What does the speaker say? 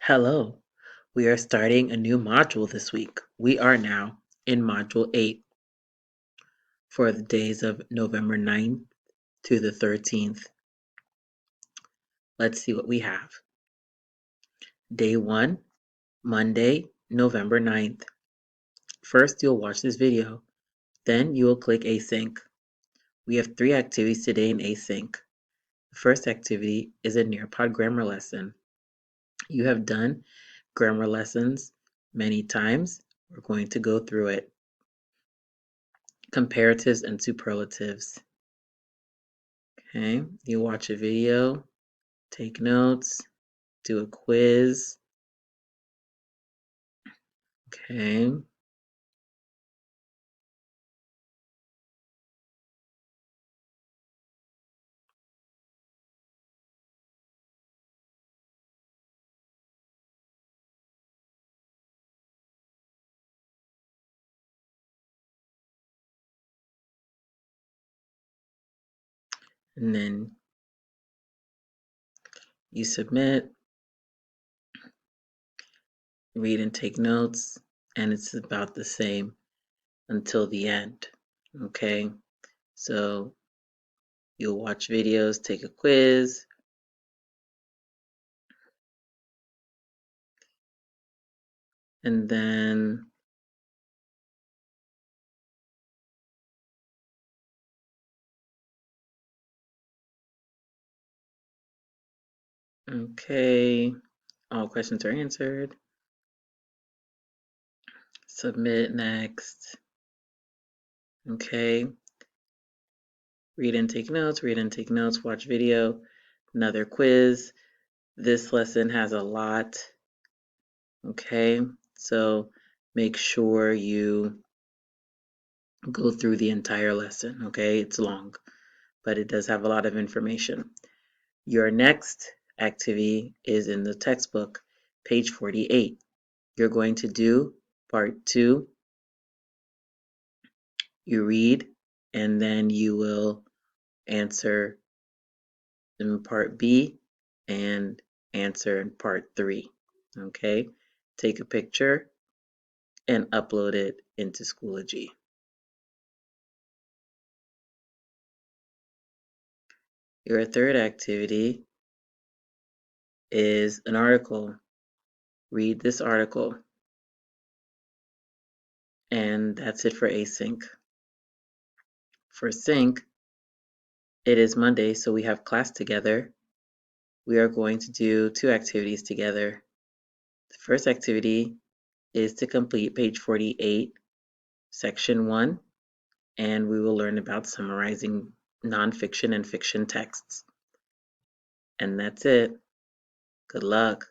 Hello, we are starting a new module this week. We are now in Module 8 for the days of November 9th to the 13th. Let's see what we have. Day 1, Monday, November 9th. First, you'll watch this video. Then you will click Async. We have 3 activities today in Async. The first activity is a Nearpod grammar lesson. You have done grammar lessons many times. We're going to go through it. Comparatives and superlatives. Okay, you watch a video, take notes, do a quiz. Okay. And then you submit, read and take notes, and it's about the same until the end. Okay, so you'll watch videos, take a quiz, and then okay, all questions are answered. Submit next. Okay, read and take notes, watch video, another quiz. This lesson has a lot. Okay, so make sure you go through the entire lesson. Okay, it's long, but it does have a lot of information. Your next activity is in the textbook, page 48. You're going to do part 2. You read, and then you will answer in part B and answer in part 3. Okay, take a picture and upload it into Schoology. Your third activity is an article. Read this article. And that's it for async. For sync, it is Monday, so we have class together. We are going to do 2 activities together. The first activity is to complete page 48, section 1, and we will learn about summarizing nonfiction and fiction texts. And that's it. Good luck.